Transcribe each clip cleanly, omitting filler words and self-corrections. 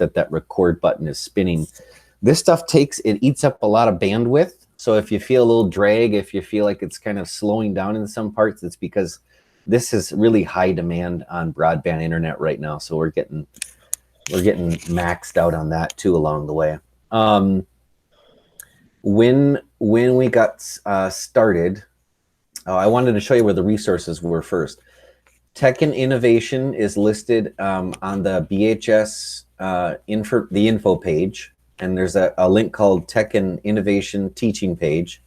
that that record button is spinning. This stuff eats up a lot of bandwidth. So if you feel a little drag, if you feel like it's kind of slowing down in some parts, it's because this is really high demand on broadband internet right now. So we're getting maxed out on that too along the way. When we got started, I wanted to show you where the resources were first. Tech and Innovation is listed on the BHS the info page, and there's a link called Tech and Innovation teaching page.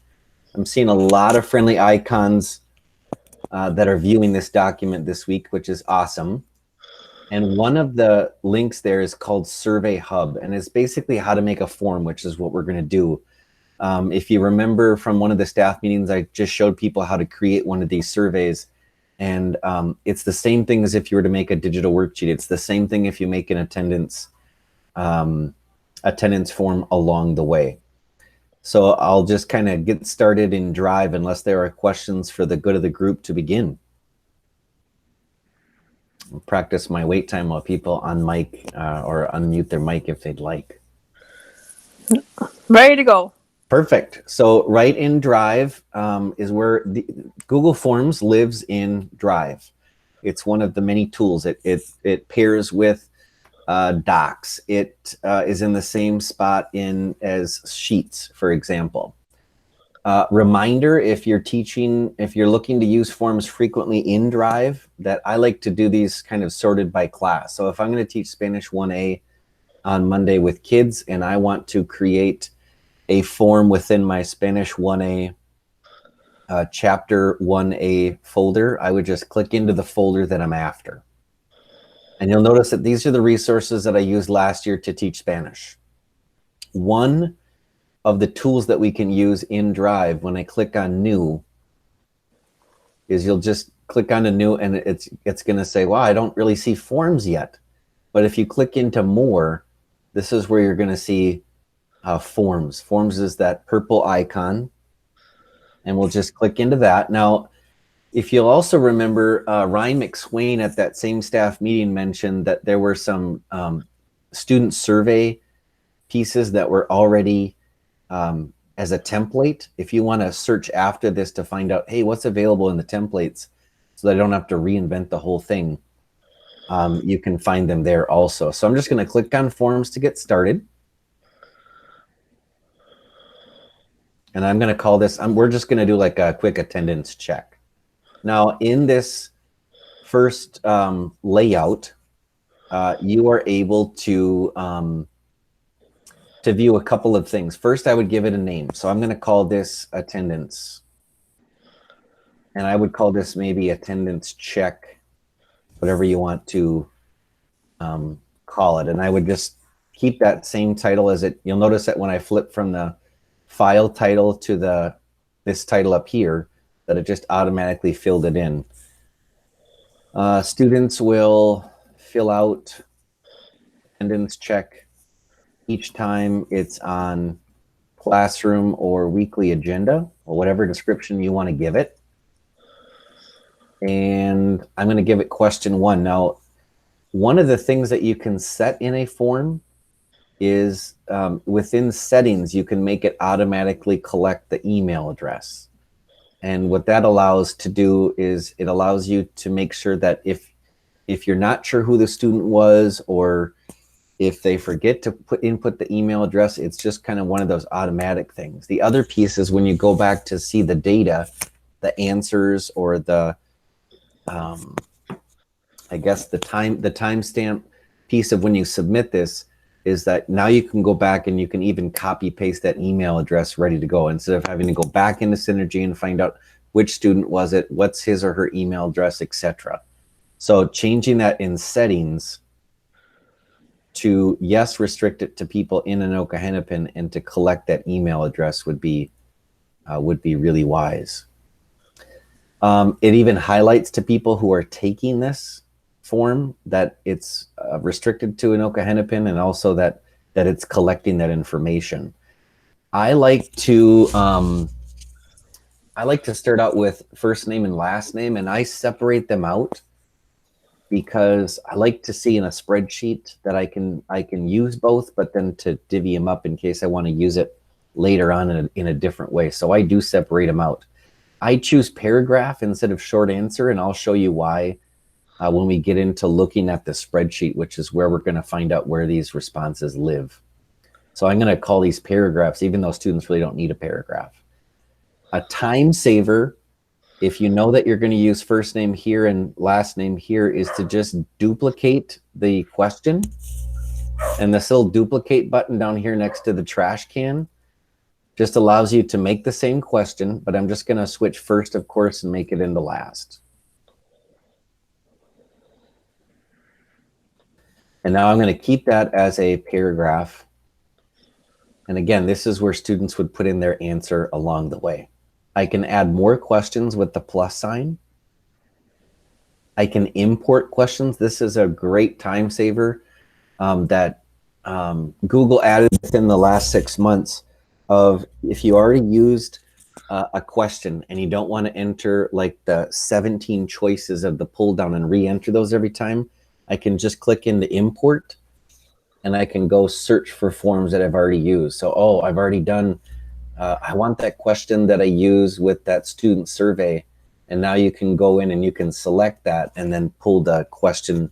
I'm seeing a lot of friendly icons that are viewing this document this week, which is awesome. And one of the links there is called Survey Hub, and it's basically how to make a form, which is what we're going to do. If you remember from one of the staff meetings, I just showed people how to create one of these surveys. And it's the same thing as if you were to make a digital worksheet. It's the same thing if you make an attendance form along the way. So I'll just kind of get started in Drive unless there are questions for the good of the group to begin. I'll practice my wait time while people on mic or unmute their mic if they'd like. Ready to go. Perfect. So right in Drive is where the Google Forms lives in Drive. It's one of the many tools. It pairs with Docs. It is in the same spot as Sheets, for example. Reminder, if you're looking to use forms frequently in Drive, that I like to do these kind of sorted by class. So if I'm going to teach Spanish 1A on Monday with kids and I want to create a form within my Spanish 1A chapter 1A folder, I would just click into the folder that I'm after. And you'll notice that these are the resources that I used last year to teach Spanish. One of the tools that we can use in Drive when I click on New is you'll just click on a new and it's going to say, wow, I don't really see forms yet. But if you click into More, this is where you're going to see Forms. Forms is that purple icon, and we'll just click into that. Now, if you'll also remember, Ryan McSwain at that same staff meeting mentioned that there were some student survey pieces that were already as a template. If you want to search after this to find out, hey, what's available in the templates so that I don't have to reinvent the whole thing, you can find them there also. So I'm just going to click on Forms to get started. And I'm going to call this, we're just going to do like a quick attendance check. Now, in this first layout, you are able to view a couple of things. First, I would give it a name. So I'm going to call this attendance. And I would call this maybe attendance check, whatever you want to call it. And I would just keep that same title as it. You'll notice that when I flip from the file title to this title up here, that it just automatically filled it in. Students will fill out attendance check each time it's on classroom or weekly agenda, or whatever description you want to give it. And I'm going to give it question 1. Now, one of the things that you can set in a form is within settings, you can make it automatically collect the email address. And what that allows to do is it allows you to make sure that if you're not sure who the student was, or if they forget to input the email address, it's just kind of one of those automatic things. The other piece is when you go back to see the data, the answers, or the I guess the timestamp piece of when you submit this, is that now you can go back and you can even copy paste that email address ready to go, instead of having to go back into Synergy and find out which student was it, what's his or her email address, etc. So changing that in settings to, yes, restrict it to people in Anoka Hennepin, and to collect that email address would be really wise. It even highlights to people who are taking this form that it's restricted to Anoka Hennepin, and also that it's collecting that information. I like to start out with first name and last name, and I separate them out because I like to see in a spreadsheet that I can use both, but then to divvy them up in case I want to use it later on in a different way. So I do separate them out. I choose paragraph instead of short answer, and I'll show you why when we get into looking at the spreadsheet, which is where we're going to find out where these responses live. So I'm going to call these paragraphs, even though students really don't need a paragraph. A time saver, if you know that you're going to use first name here and last name here, is to just duplicate the question. And this little duplicate button down here next to the trash can just allows you to make the same question, but I'm just going to switch first, of course, and make it into last. And now I'm going to keep that as a paragraph. And again, this is where students would put in their answer along the way. I can add more questions with the plus sign. I can import questions. This is a great time saver that Google added within the last 6 months. Of if you already used a question and you don't want to enter like the 17 choices of the pull down and re-enter those every time, I can just click into import and I can go search for forms that I've already used. So, oh, I've already done, I want that question that I use with that student survey. And now you can go in and you can select that and then pull the question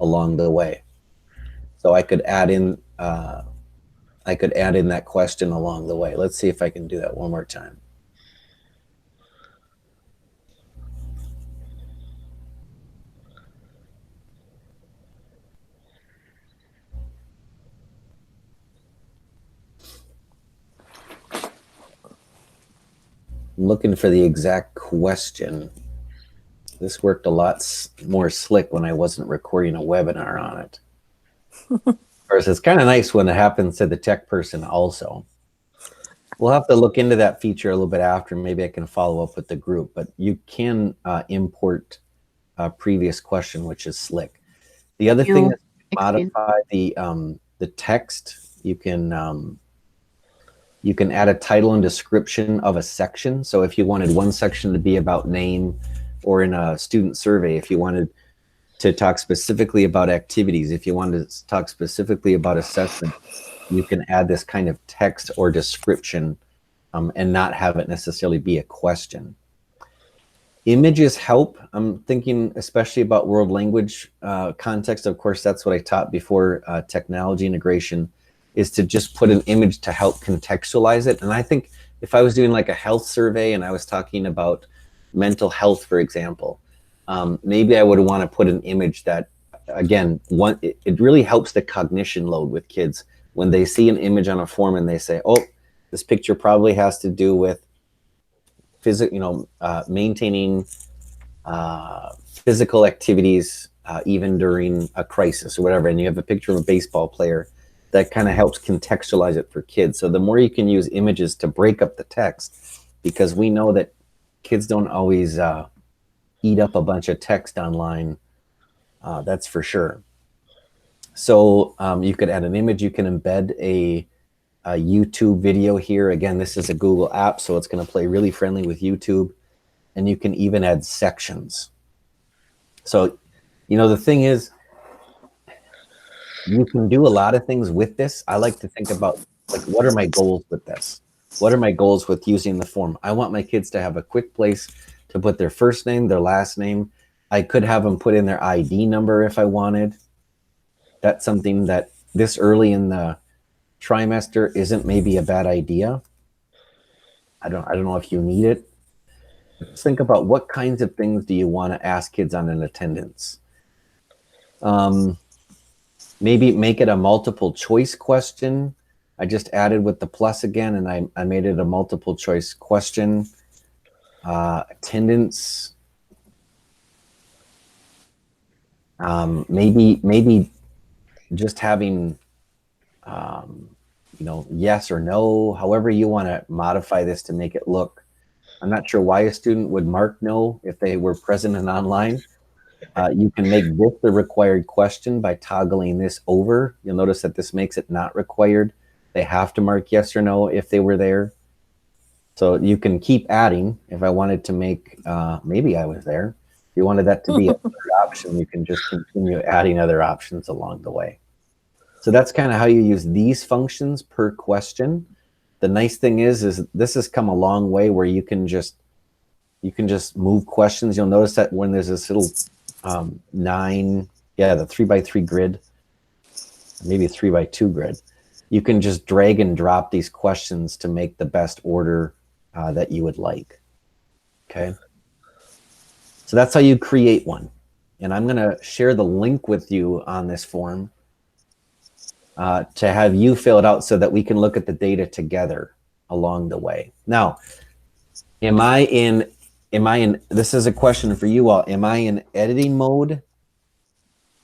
along the way. So I could add in that question along the way. Let's see if I can do that one more time. I'm looking for the exact question. This worked a lot more slick when I wasn't recording a webinar on it. Of course, it's kind of nice when it happens to the tech person also. We'll have to look into that feature a little bit after. Maybe I can follow up with the group, but you can import a previous question, which is slick. The other thing is modify the text. You can add a title and description of a section. So if you wanted one section to be about name, or in a student survey, if you wanted to talk specifically about activities, if you wanted to talk specifically about assessment, you can add this kind of text or description and not have it necessarily be a question. Images help. I'm thinking especially about world language context. Of course, that's what I taught before technology integration, is to just put an image to help contextualize it. And I think if I was doing like a health survey and I was talking about mental health, for example, maybe I would want to put an image that, again, it really helps the cognition load with kids when they see an image on a form and they say, oh, this picture probably has to do with maintaining physical activities even during a crisis or whatever. And you have a picture of a baseball player. That kind of helps contextualize it for kids. So the more you can use images to break up the text, because we know that kids don't always eat up a bunch of text online, that's for sure. So you could add an image. You can embed a YouTube video here. Again, this is a Google app, so it's going to play really friendly with YouTube. And you can even add sections. So, the thing is, you can do a lot of things with this. I like to think about, like, what are my goals with this? What are my goals with using the form? I want my kids to have a quick place to put their first name, their last name. I could have them put in their ID number if I wanted. That's something that this early in the trimester isn't maybe a bad idea. I don't know if you need it. Just think about what kinds of things do you want to ask kids on an attendance. Maybe make it a multiple choice question. I just added with the plus again, and I made it a multiple choice question. Attendance. Maybe just having, yes or no, however you want to modify this to make it look. I'm not sure why a student would mark no if they were present and online. You can make this the required question by toggling this over. You'll notice that this makes it not required. They have to mark yes or no if they were there. So you can keep adding. If I wanted to make, maybe I was there. If you wanted that to be another option, you can just continue adding other options along the way. So that's kind of how you use these functions per question. The nice thing is this has come a long way where you can just move questions. You'll notice that when there's this little the 3x3 grid, maybe a 3x2 grid, you can just drag and drop these questions to make the best order that you would like. Okay. So that's how you create one. And I'm going to share the link with you on this form to have you fill it out so that we can look at the data together along the way. Now, am I in, this is a question for you all, am I in editing mode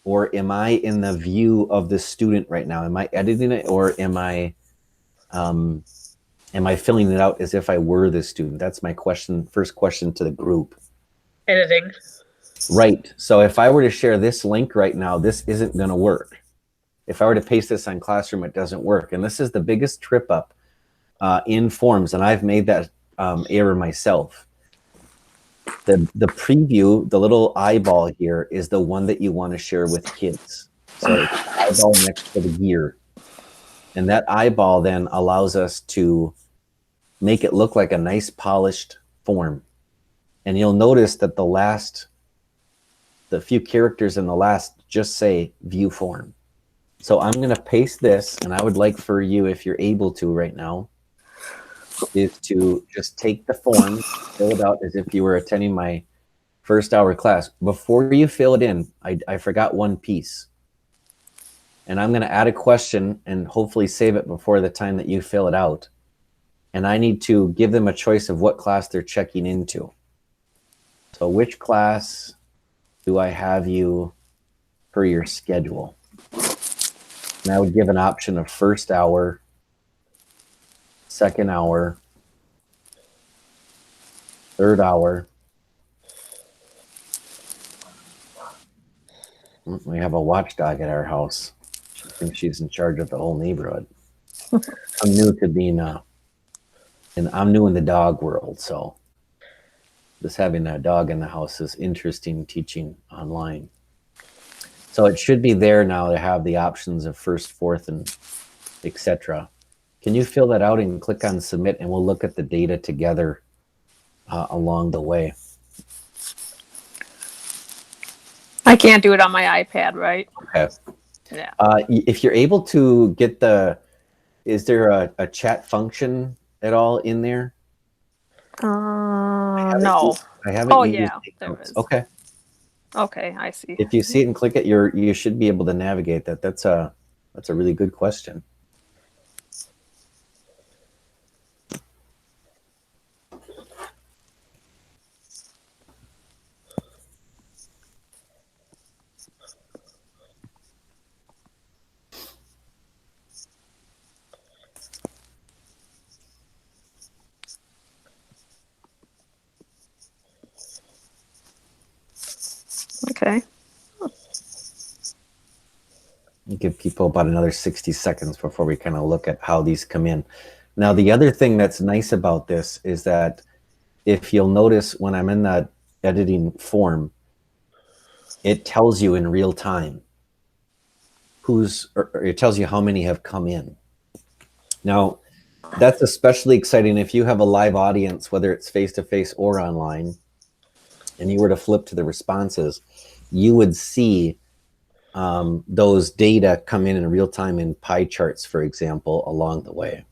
or am I in the view of the student right now? Am I editing it or am I filling it out as if I were the student? That's my question, first question to the group. Editing. Right. So if I were to share this link right now, this isn't going to work. If I were to paste this on Classroom, it doesn't work. And this is the biggest trip up in forms. And I've made that error myself. The preview, the little eyeball here, is the one that you want to share with kids. So it's the eyeball next to the gear. And that eyeball then allows us to make it look like a nice polished form. And you'll notice that the few characters in the last just say view form. So I'm going to paste this, and I would like for you, if you're able to right now, is to just take the form, fill it out as if you were attending my first hour class. Before you fill it in, I forgot one piece. And I'm going to add a question and hopefully save it before the time that you fill it out. And I need to give them a choice of what class they're checking into. So which class do I have you per your schedule? And I would give an option of first hour, second hour, third hour. We have a watchdog at our house. I think she's in charge of the whole neighborhood. I'm new to being I'm new in the dog world, so just having a dog in the house is interesting teaching online. So it should be there now to have the options of first, fourth, and etc. Can you fill that out and click on submit, and we'll look at the data together along the way. I can't do it on my iPad, right? Okay. Yeah. If you're able to get is there a chat function at all in there? No. I haven't. Oh yeah, there is. Okay. Okay, I see. If you see it and click it, you should be able to navigate that. That's a really good question. Okay. Give people about another 60 seconds before we kind of look at how these come in. Now, the other thing that's nice about this is that if you'll notice when I'm in that editing form, it tells you in real time it tells you how many have come in. Now, that's especially exciting if you have a live audience, whether it's face-to-face or online, and you were to flip to the responses, you would see those data come in real time in pie charts, for example, along the way.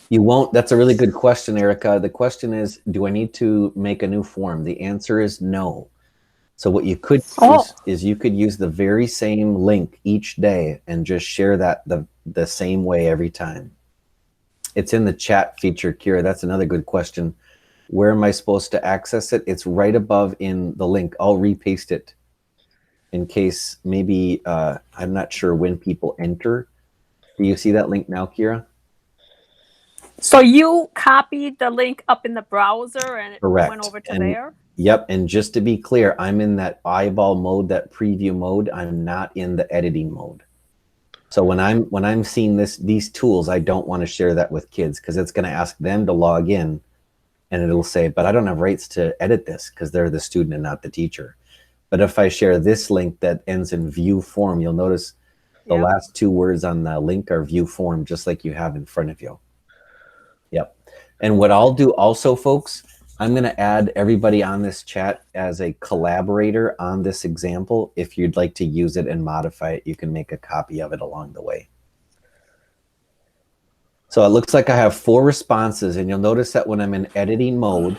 You won't. That's a really good question, Erica. The question is, do I need to make a new form? The answer is no. So what you could use is you could use the very same link each day and just share that the same way every time. It's in the chat feature, Kira. That's another good question. Where am I supposed to access it? It's right above in the link. I'll repaste it in case maybe I'm not sure when people enter. Do you see that link now, Kira? So you copied the link up in the browser and it Correct. went over to there? Yep. And just to be clear, I'm in that eyeball mode, that preview mode. I'm not in the editing mode. So when I'm seeing these tools, I don't want to share that with kids because it's going to ask them to log in. and it'll say, but I don't have rights to edit this because they're the student and not the teacher. But if I share this link that ends in view form, you'll notice the last two words on the link are view form, just like you have in front of you. Yep. And what I'll do also, folks, I'm going to add everybody on this chat as a collaborator on this example. If you'd like to use it and modify it, you can make a copy of it along the way. So it looks like I have 4 responses, and you'll notice that when I'm in editing mode,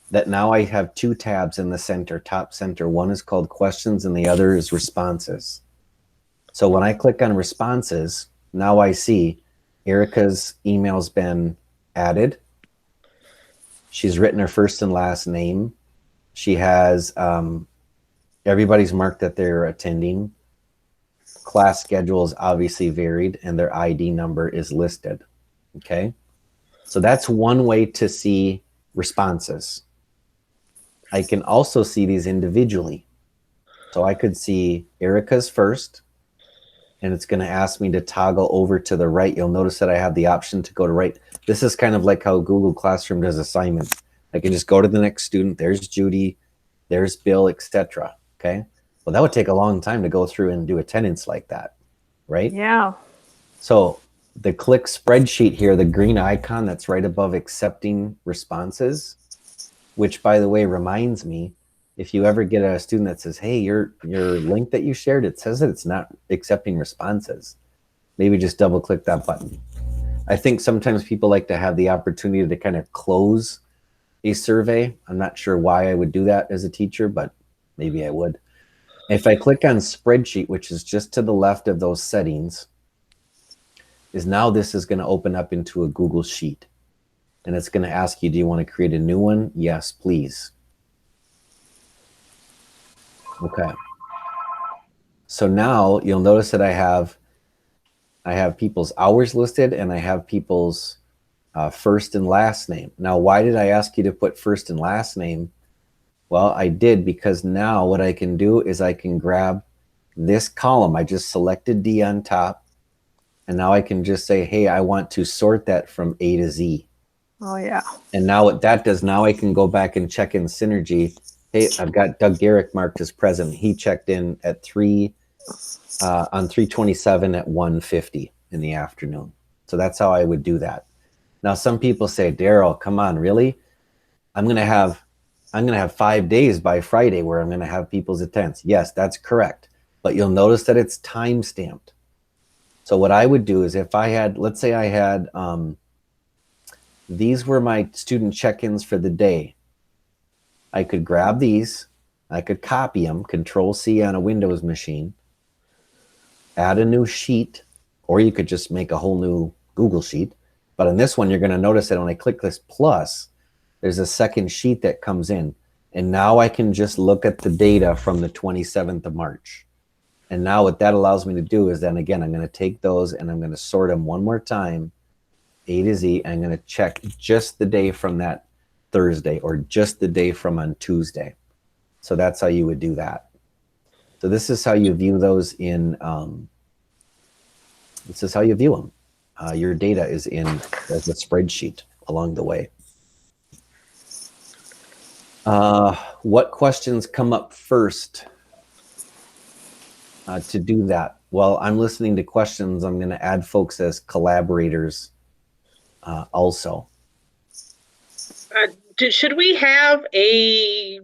that now I have 2 tabs in the center, top center. One is called questions and the other is responses. So when I click on responses, now I see Erica's email's been added. She's written her first and last name. She has, everybody's marked that they're attending. Class schedule is obviously varied and their ID number is listed. Okay. So that's one way to see responses. I can also see these individually. So I could see Erica's first, and it's going to ask me to toggle over to the right. You'll notice that I have the option to go to right. This is kind of like how Google Classroom does assignments. I can just go to the next student. There's Judy, there's Bill, etc. Okay. Well, that would take a long time to go through and do attendance like that, right? Yeah. So the click spreadsheet here, the green icon that's right above accepting responses, which, by the way, reminds me, if you ever get a student that says, hey, your link that you shared, it says that it's not accepting responses, maybe just double click that button. I think sometimes people like to have the opportunity to kind of close a survey. I'm not sure why I would do that as a teacher, but maybe I would. If I click on spreadsheet, which is just to the left of those settings, is now this is going to open up into a Google Sheet. And it's going to ask you, do you want to create a new one? Yes, please. Okay. So now you'll notice that I have people's hours listed and I have people's first and last name. Now, why did I ask you to put first and last name? Well, I did because now what I can do is I can grab this column. I just selected D on top, and now I can just say, hey, I want to sort that from A to Z. Oh, yeah. And now what that does, now I can go back and check in Synergy. Hey, I've got Doug Garrick marked as present. He checked in at on 3/27 at 1:50 in the afternoon. So that's how I would do that. Now, some people say, Daryl, come on, really? I'm going to have 5 days by Friday where I'm going to have people's attendance. Yes, that's correct. But you'll notice that it's time stamped. So what I would do is if I had, let's say I had, these were my student check-ins for the day. I could grab these, I could copy them, Control-C on a Windows machine, add a new sheet, or you could just make a whole new Google Sheet. But on this one, you're going to notice that when I click this plus, there's a second sheet that comes in. And now I can just look at the data from the 27th of March. And now what that allows me to do is then again, I'm going to take those and I'm going to sort them one more time, A to Z. And I'm going to check just the day from that Thursday or just the day from on Tuesday. So that's how you would do that. So this is how you view those in, this is how you view them. Your data is in as a spreadsheet along the way. What questions come up first to do that? Well, I'm listening to questions. I'm going to add folks as collaborators also. Should we have a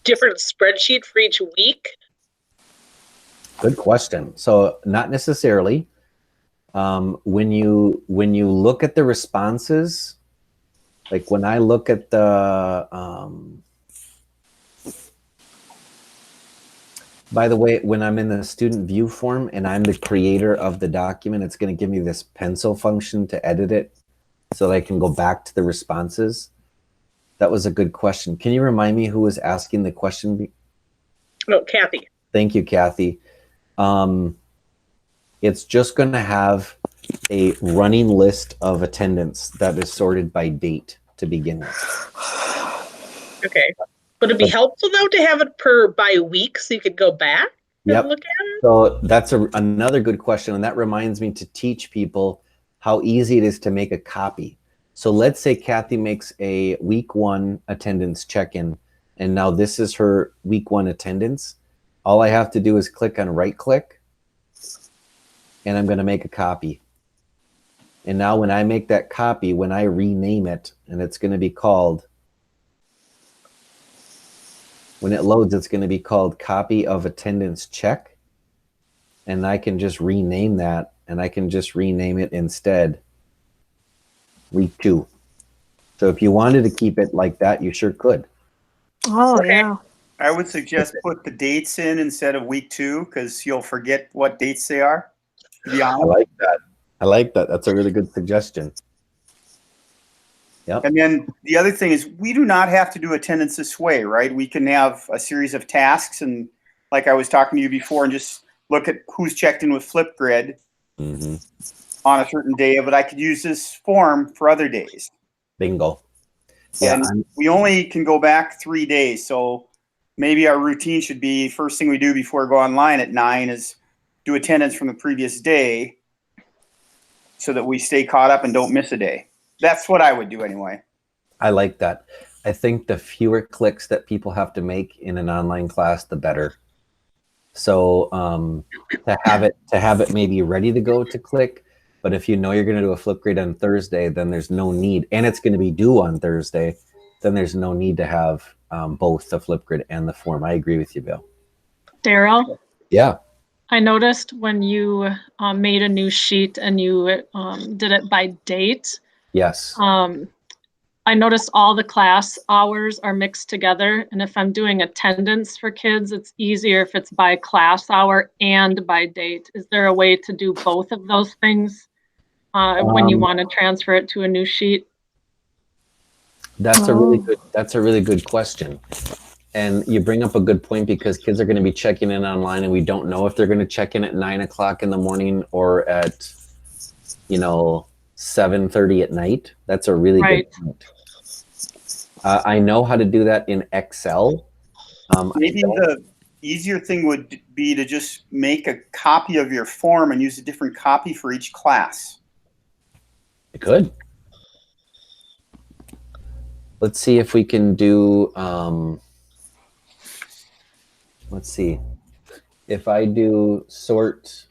different spreadsheet for each week? Good question. So not necessarily. When you look at the responses, like when I look at the, by the way, when I'm in the student view form and I'm the creator of the document, it's going to give me this pencil function to edit it so that I can go back to the responses. That was a good question. Can you remind me who was asking the question? Oh, Kathy. Thank you, Kathy. It's just going to have a running list of attendance that is sorted by date to begin with. Okay. Would it be helpful, though, to have it by week so you could go back and look at it? So that's another good question. And that reminds me to teach people how easy it is to make a copy. So let's say Kathy makes a week 1 attendance check-in, and now this is her week 1 attendance. All I have to do is click on right click, and I'm going to make a copy. And now when I make that copy, when I rename it, and it's going to be called, when it loads, it's going to be called copy of attendance check. And I can just rename that, and I can just rename it instead week 2. So if you wanted to keep it like that, you sure could. Oh, Okay. yeah. I would suggest put the dates in instead of week 2 because you'll forget what dates they are. To be I honest. like that. I like that. That's a really good suggestion. Yep. And then the other thing is we do not have to do attendance this way, right? We can have a series of tasks, and like I was talking to you before, and just look at who's checked in with Flipgrid on a certain day, but I could use this form for other days. Bingo. Yeah. And we only can go back 3 days. So maybe our routine should be first thing we do before we go online at 9 is do attendance from the previous day so that we stay caught up and don't miss a day. That's what I would do anyway. I like that. I think the fewer clicks that people have to make in an online class, the better. So to have it maybe ready to go to click, but if you know you're going to do a Flipgrid on Thursday, then there's no need, and it's going to be due on Thursday, then there's no need to have both the Flipgrid and the form. I agree with you, Bill. Daryl, Yeah. I noticed when you made a new sheet and you did it by date, Yes. I noticed all the class hours are mixed together. And if I'm doing attendance for kids, it's easier if it's by class hour and by date. Is there a way to do both of those things when you want to transfer it to a new sheet? That's a really good question. And you bring up a good point because kids are going to be checking in online, and we don't know if they're going to check in at 9 o'clock in the morning or at, 7:30 at night. That's a really good point. I know how to do that in Excel. Maybe the easier thing would be to just make a copy of your form and use a different copy for each class. You could. Let's see if we can do, let's see. If I do sort,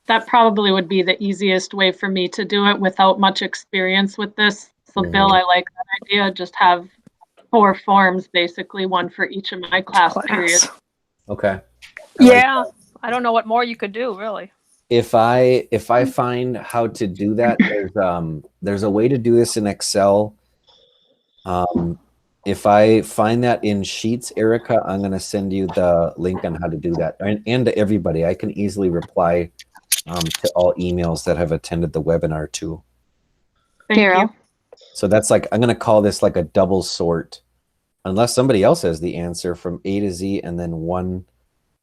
That probably would be the easiest way for me to do it without much experience with this. So Bill, I like that idea. Just have 4 forms, basically, one for each of my class periods. okay. Yeah. I don't know what more you could do, really. If I find how to do that, there's a way to do this in Excel. If I find that in Sheets, Erica, I'm going to send you the link on how to do that, and to everybody. I can easily reply to all emails that have attended the webinar too. Thank you. So that's like, I'm going to call this like a double sort, unless somebody else has the answer, from A to Z and then 1.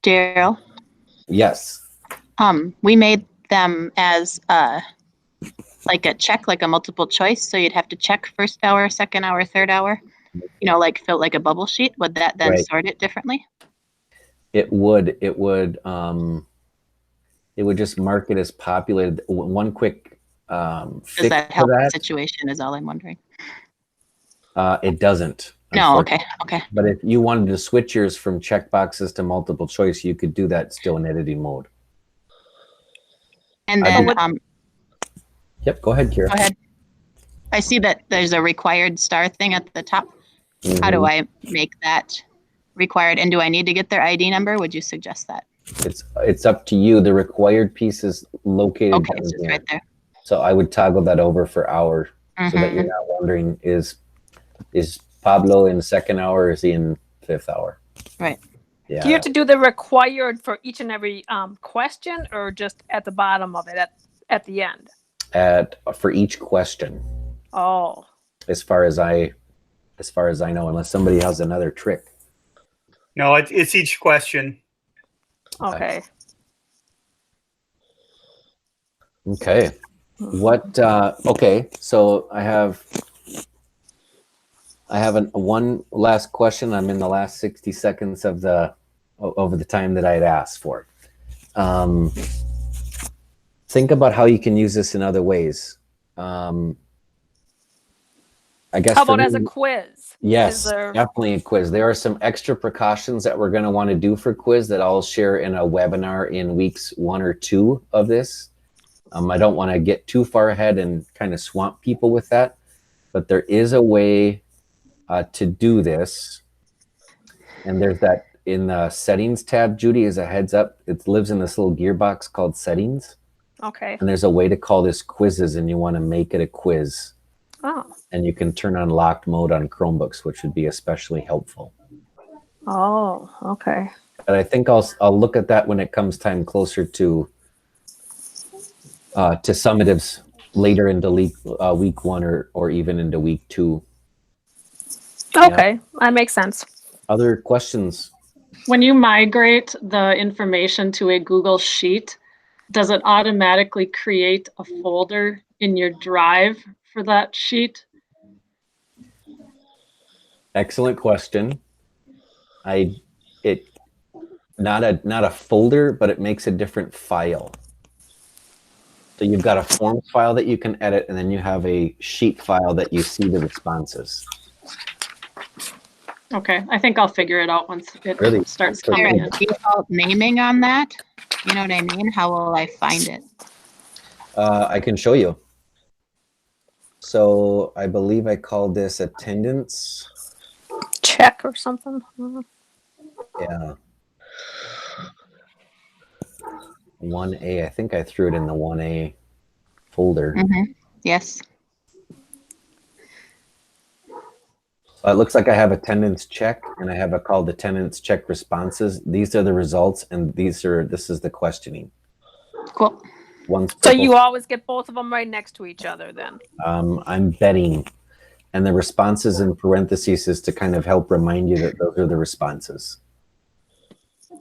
Daryl, Yes. we made them as like a check, like a multiple choice. So you'd have to check first hour, second hour, third hour, like fill like a bubble sheet. Would that then sort it differently? It would just mark it as populated. One quick Does fix that for help the that. situation is all I'm wondering. It doesn't. No, okay. But if you wanted to switch yours from checkboxes to multiple choice, you could do that still in editing mode. And then, Yep, go ahead, Kira. go ahead. I see that there's a required star thing at the top. How do I make that required? And do I need to get their ID number? Would you suggest that? It's up to you. The required piece is located Okay, down it's just here. right there. So I would toggle that over for hour so that you're not wondering, is Pablo in 2nd hour or is he in 5th hour? Right. Yeah. Do you have to do the required for each and every question, or just at the bottom of it at the end? For each question. Oh. As far as I know, unless somebody has another trick. No, it's each question. Okay. Okay. Okay. So I have one last question. I'm in the last 60 seconds of over the time that I had asked for. think about how you can use this in other ways. I guess How for about as a me, quiz? yes, Is there- definitely a quiz. There are some extra precautions that we're going to want to do for quiz that I'll share in a webinar in weeks 1 or 2 of this. I don't want to get too far ahead and kind of swamp people with that, but there is a way to do this. And there's that in the settings tab, Judy, as a heads up, it lives in this little gearbox called settings. Okay. And there's a way to call this quizzes, and you want to make it a quiz. Oh. And you can turn on locked mode on Chromebooks, which would be especially helpful. Oh, okay. But I think I'll look at that when it comes time closer to summatives later into week 1 or even into week 2. Okay, that makes sense. Other questions? When you migrate the information to a Google Sheet, does it automatically create a folder in your drive for that sheet? Excellent question. Not a folder, but it makes a different file. So you've got a forms file that you can edit, and then you have a sheet file that you see the responses. Okay, I think I'll figure it out once it Really? starts Okay. coming There in. a default naming on that? You know what I mean? How will I find it? I can show you. So I believe I called this attendance. Check or something. Yeah. 1A. I think I threw it in the 1A folder. Yes. It looks like I have attendance check, and I have a called attendance check responses. These are the results, and this is the questioning. Cool. So you always get both of them right next to each other then? I'm betting. And the responses in parentheses is to kind of help remind you that those are the responses.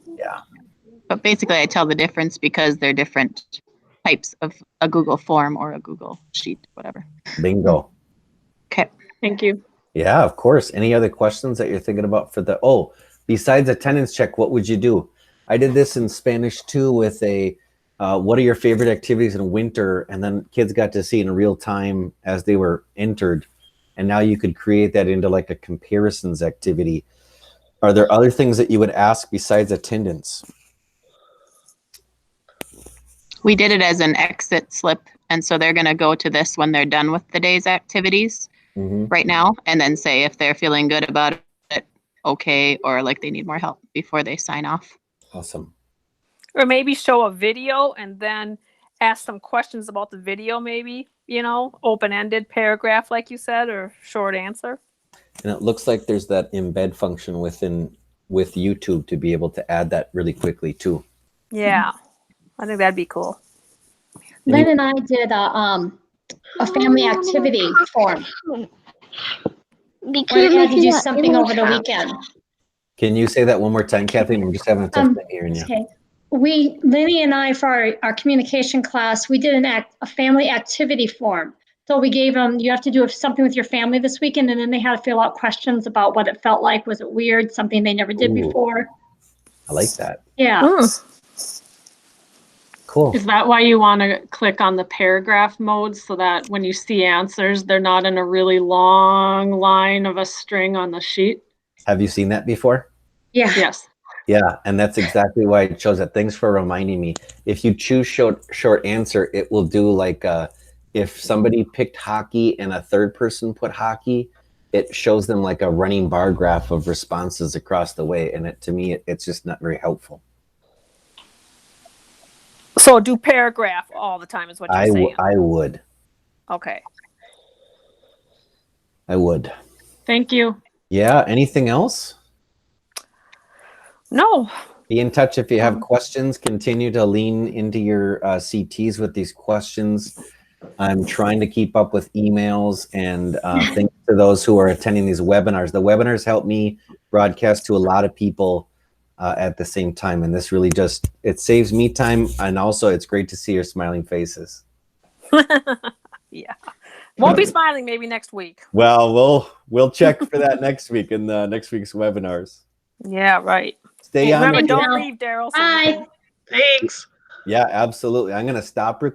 Yeah. But basically, I tell the difference because they're different types of a Google form or a Google Sheet, whatever. Bingo. Okay. Thank you. Yeah, of course. Any other questions that you're thinking about for the, besides attendance check, what would you do? I did this in Spanish too with a, what are your favorite activities in winter? And then kids got to see in real time as they were entered. And now you could create that into like a comparisons activity. Are there other things that you would ask besides attendance? We did it as an exit slip. And so they're going to go to this when they're done with the day's activities right now, and then say if they're feeling good about it, okay, or like they need more help before they sign off. Awesome. Or maybe show a video and then ask some questions about the video, maybe, open-ended paragraph, like you said, or short answer. And it looks like there's that embed function with YouTube to be able to add that really quickly too. Yeah, I think that'd be cool. Lynn and I did a family activity form. We had to do something over the weekend. Can you say that one more time, Kathleen? I'm just having a tough time hearing you. Okay. Lenny and I, for our communication class, we did a family activity form. So we gave them, you have to do something with your family this weekend, and then they had to fill out questions about what it felt like. Was it weird? Something they never did before? I like that. Yeah. Cool. Is that why you want to click on the paragraph mode so that when you see answers, they're not in a really long line of a string on the sheet? Have you seen that before? Yeah. Yes. Yeah, and that's exactly why I chose it. Thanks for reminding me. If you choose short answer, it will do like if somebody picked hockey and a third person put hockey, it shows them like a running bar graph of responses across the way. And to me, it's just not very helpful. So do paragraph all the time is what you're saying? I would. Okay. I would. Thank you. Yeah, anything else? No. Be in touch if you have questions. Continue to lean into your CTs with these questions. I'm trying to keep up with emails, and thanks to those who are attending these webinars. The webinars help me broadcast to a lot of people at the same time, and this really it saves me time, and also it's great to see your smiling faces. Yeah. Won't be smiling maybe next week. Well, we'll check for that next week in the next week's webinars. Yeah, right. Stay on. Remember, don't leave, Daryl. Bye. Thanks. Yeah, absolutely. I'm going to stop recording.